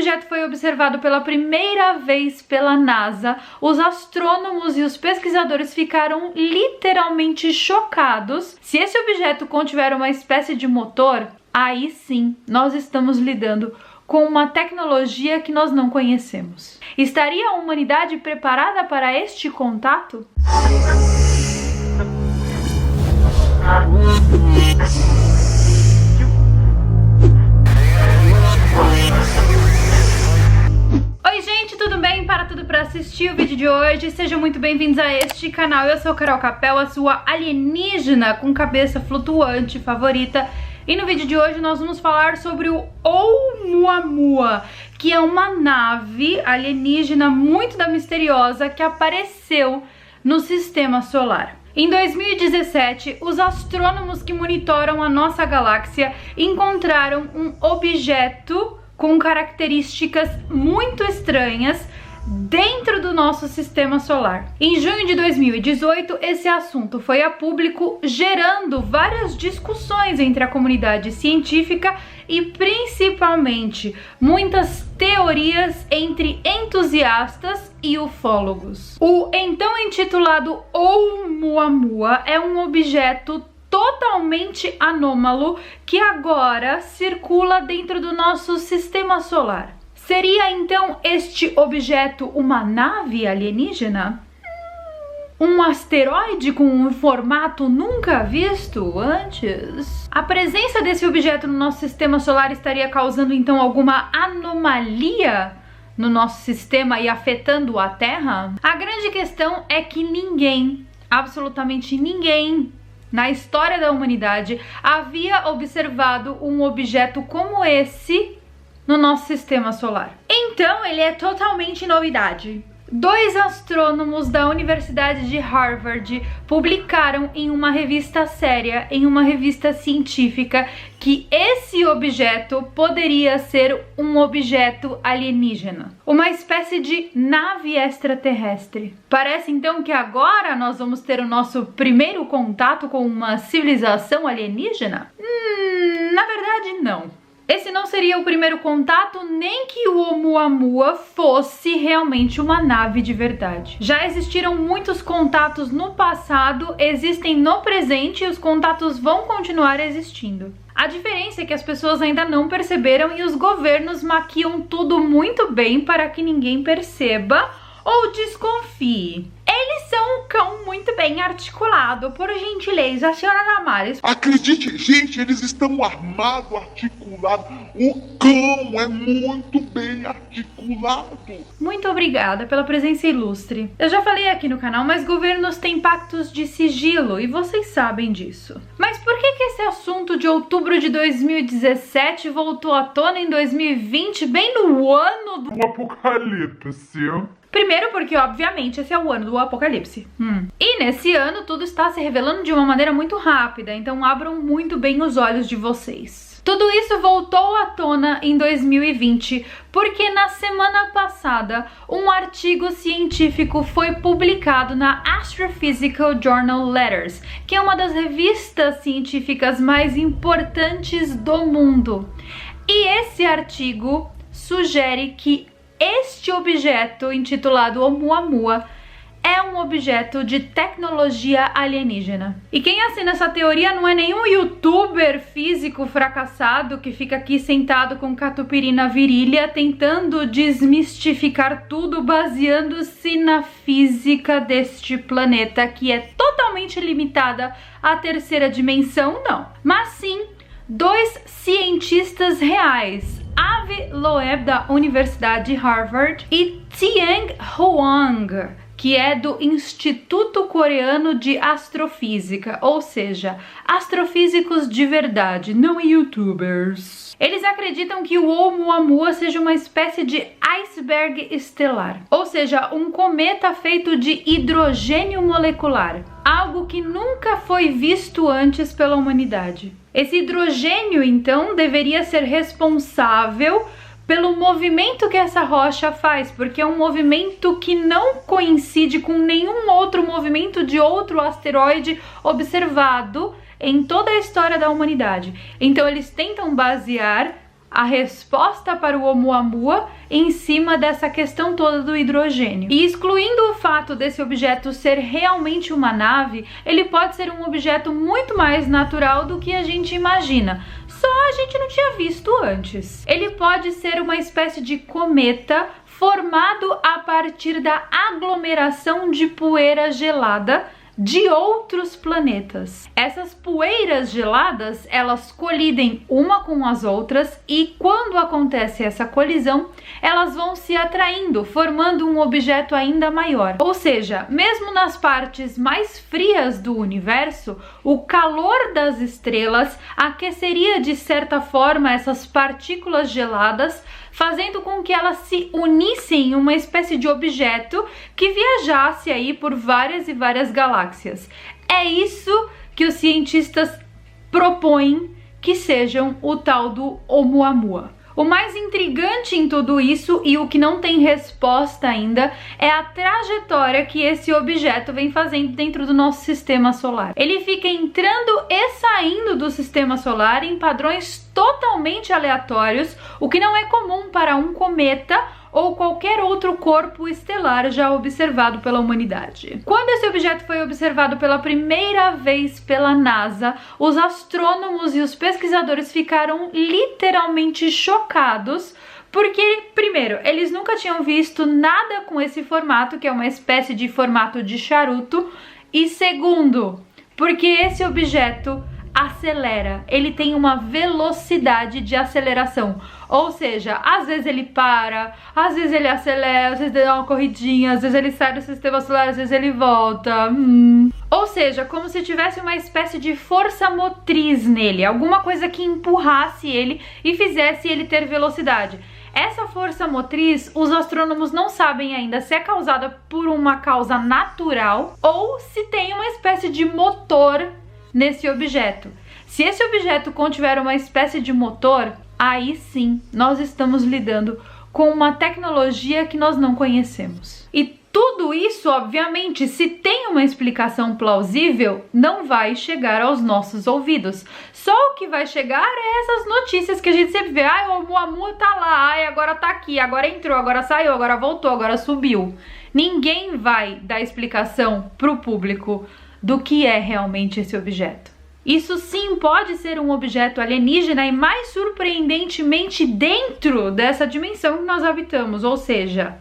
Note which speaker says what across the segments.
Speaker 1: objeto foi observado pela primeira vez pela NASA, os astrônomos e os pesquisadores ficaram literalmente chocados. Se esse objeto contiver uma espécie de motor, aí sim nós estamos lidando com uma tecnologia que nós não conhecemos. Estaria a humanidade preparada para este contato? Oi gente, tudo bem? Para tudo para assistir o vídeo de hoje. Sejam muito bem-vindos a este canal. Eu sou Carol Capel, a sua alienígena com cabeça flutuante favorita. E no vídeo de hoje nós vamos falar sobre o Oumuamua, que é uma nave alienígena muito misteriosa que apareceu no sistema solar. Em 2017, os astrônomos que monitoram a nossa galáxia encontraram um objeto com características muito estranhas dentro do nosso sistema solar. Em junho de 2018, esse assunto foi a público, gerando várias discussões entre a comunidade científica e principalmente muitas teorias entre entusiastas e ufólogos. O então intitulado Oumuamua é um objeto totalmente anômalo que agora circula dentro do nosso sistema solar. Seria então este objeto uma nave alienígena? Um asteroide com um formato nunca visto antes? A presença desse objeto no nosso sistema solar estaria causando então alguma anomalia no nosso sistema e afetando a Terra? A grande questão é que ninguém, absolutamente ninguém, na história da humanidade havia observado um objeto como esse no nosso sistema solar. Então ele é totalmente novidade. Dois astrônomos da Universidade de Harvard publicaram em uma revista séria, em uma revista científica, que esse objeto poderia ser um objeto alienígena, uma espécie de nave extraterrestre. Parece então que agora nós vamos ter o nosso primeiro contato com uma civilização alienígena? Na verdade, não. Esse não seria o primeiro contato, nem que o Oumuamua fosse realmente uma nave de verdade. Já existiram muitos contatos no passado, existem no presente e os contatos vão continuar existindo. A diferença é que as pessoas ainda não perceberam e os governos maquiam tudo muito bem para que ninguém perceba ou desconfie. Eles são um cão muito bem articulado. Por gentileza, senhora Damares.
Speaker 2: Acredite, gente, eles estão armados, articulados. O cão é muito bem articulado.
Speaker 1: Muito obrigada pela presença ilustre. Eu já falei aqui no canal, mas governos têm pactos de sigilo e vocês sabem disso. Mas por que esse assunto de outubro de 2017 voltou à tona em 2020, bem no ano do
Speaker 2: apocalipse?
Speaker 1: Primeiro porque, obviamente, esse é o ano do apocalipse. E nesse ano tudo está se revelando de uma maneira muito rápida, então abram muito bem os olhos de vocês. Tudo isso voltou à tona em 2020 porque na semana passada um artigo científico foi publicado na Astrophysical Journal Letters, que é uma das revistas científicas mais importantes do mundo. E esse artigo sugere que este objeto, intitulado Oumuamua, é um objeto de tecnologia alienígena. E quem assina essa teoria não é nenhum youtuber físico fracassado que fica aqui sentado com catupiry na virilha tentando desmistificar tudo baseando-se na física deste planeta, que é totalmente limitada à terceira dimensão, não. Mas sim, dois cientistas reais, Avi Loeb, da Universidade de Harvard, e Tian Huang, que é do Instituto Coreano de Astrofísica, ou seja, astrofísicos de verdade, não youtubers. Eles acreditam que o Oumuamua seja uma espécie de iceberg estelar, ou seja, um cometa feito de hidrogênio molecular, algo que nunca foi visto antes pela humanidade. Esse hidrogênio, então, deveria ser responsável pelo movimento que essa rocha faz, porque é um movimento que não coincide com nenhum outro movimento de outro asteroide observado em toda a história da humanidade. Então eles tentam basear a resposta para o Oumuamua em cima dessa questão toda do hidrogênio. E excluindo o fato desse objeto ser realmente uma nave, ele pode ser um objeto muito mais natural do que a gente imagina. Só a gente não tinha visto antes. Ele pode ser uma espécie de cometa formado a partir da aglomeração de poeira gelada de outros planetas. Essas poeiras geladas, elas colidem uma com as outras e quando acontece essa colisão, elas vão se atraindo, formando um objeto ainda maior. Ou seja, mesmo nas partes mais frias do universo, o calor das estrelas aqueceria de certa forma essas partículas geladas, fazendo com que elas se unissem em uma espécie de objeto que viajasse aí por várias e várias galáxias. É isso que os cientistas propõem que sejam o tal do Oumuamua. O mais intrigante em tudo isso e o que não tem resposta ainda é a trajetória que esse objeto vem fazendo dentro do nosso sistema solar. Ele fica entrando e saindo do sistema solar em padrões totalmente aleatórios, o que não é comum para um cometa ou qualquer outro corpo estelar já observado pela humanidade. Quando esse objeto foi observado pela primeira vez pela NASA, os astrônomos e os pesquisadores ficaram literalmente chocados, porque, primeiro, eles nunca tinham visto nada com esse formato, que é uma espécie de formato de charuto, e segundo, porque esse objeto acelera, ele tem uma velocidade de aceleração, ou seja, às vezes ele para, às vezes ele acelera, às vezes ele dá uma corridinha, às vezes ele sai do sistema solar, às vezes ele volta. Ou seja, como se tivesse uma espécie de força motriz nele, alguma coisa que empurrasse ele e fizesse ele ter velocidade. Essa força motriz, os astrônomos não sabem ainda se é causada por uma causa natural ou se tem uma espécie de motor nesse objeto. Se esse objeto contiver uma espécie de motor, aí sim nós estamos lidando com uma tecnologia que nós não conhecemos. E tudo isso, obviamente, se tem uma explicação plausível, não vai chegar aos nossos ouvidos. Só o que vai chegar é essas notícias que a gente sempre vê. Ai, o Oumuamua tá lá, ai, agora tá aqui, agora entrou, agora saiu, agora voltou, agora subiu. Ninguém vai dar explicação pro público do que é realmente esse objeto. Isso sim pode ser um objeto alienígena e mais surpreendentemente dentro dessa dimensão que nós habitamos, ou seja,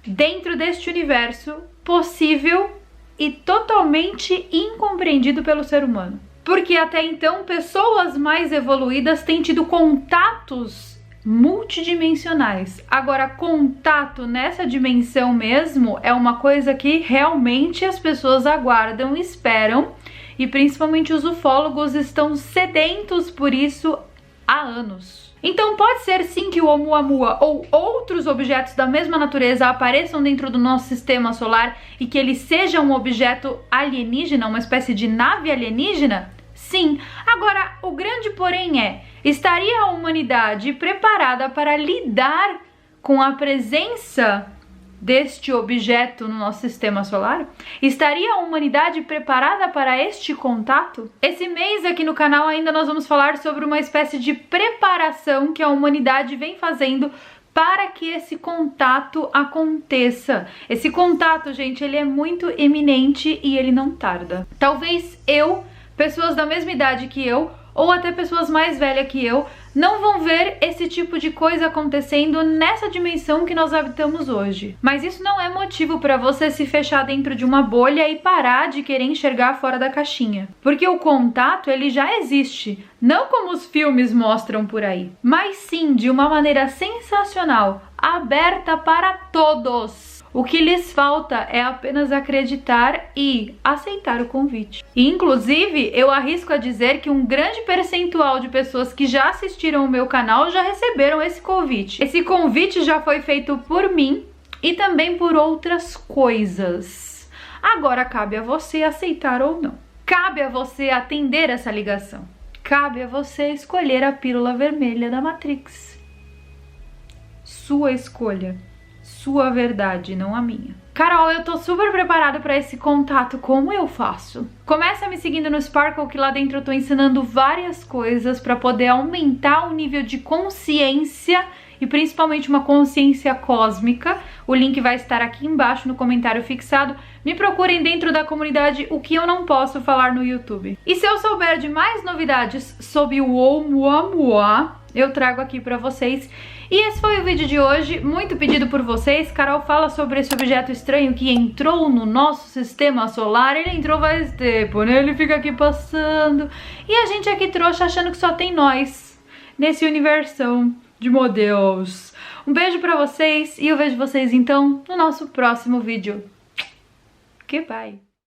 Speaker 1: dentro deste universo possível e totalmente incompreendido pelo ser humano. Porque até então pessoas mais evoluídas têm tido contatos multidimensionais. Agora, contato nessa dimensão mesmo é uma coisa que realmente as pessoas aguardam e esperam, e principalmente os ufólogos estão sedentos por isso há anos. Então pode ser sim que o Oumuamua ou outros objetos da mesma natureza apareçam dentro do nosso sistema solar e que ele seja um objeto alienígena, uma espécie de nave alienígena? Sim. Agora, o grande porém é, estaria a humanidade preparada para lidar com a presença deste objeto no nosso sistema solar? Estaria a humanidade preparada para este contato? Esse mês aqui no canal ainda nós vamos falar sobre uma espécie de preparação que a humanidade vem fazendo para que esse contato aconteça. Esse contato, gente, ele é muito eminente e ele não tarda. Talvez pessoas da mesma idade que eu, ou até pessoas mais velhas que eu, não vão ver esse tipo de coisa acontecendo nessa dimensão que nós habitamos hoje. Mas isso não é motivo para você se fechar dentro de uma bolha e parar de querer enxergar fora da caixinha. Porque o contato, ele já existe. Não como os filmes mostram por aí, mas sim de uma maneira sensacional, aberta para todos. O que lhes falta é apenas acreditar e aceitar o convite. E, inclusive, eu arrisco a dizer que um grande percentual de pessoas que já assistiram o meu canal já receberam esse convite. Esse convite já foi feito por mim e também por outras coisas. Agora cabe a você aceitar ou não. Cabe a você atender essa ligação. Cabe a você escolher a pílula vermelha da Matrix. Sua escolha. sua verdade, não a minha. Carol, eu tô super preparada pra esse contato, como eu faço? Começa me seguindo no Sparkle, que lá dentro eu tô ensinando várias coisas pra poder aumentar o nível de consciência e principalmente uma consciência cósmica. O link vai estar aqui embaixo no comentário fixado. Me procurem dentro da comunidade O Que Eu Não Posso Falar no YouTube. E se eu souber de mais novidades sobre o Oumuamua, eu trago aqui pra vocês. E esse foi o vídeo de hoje, muito pedido por vocês. Carol, fala sobre esse objeto estranho que entrou no nosso sistema solar. Ele entrou faz tempo, né? Ele fica aqui passando. E a gente aqui trouxa achando que só tem nós nesse universão de modelos. Um beijo pra vocês e eu vejo vocês então no nosso próximo vídeo. Goodbye!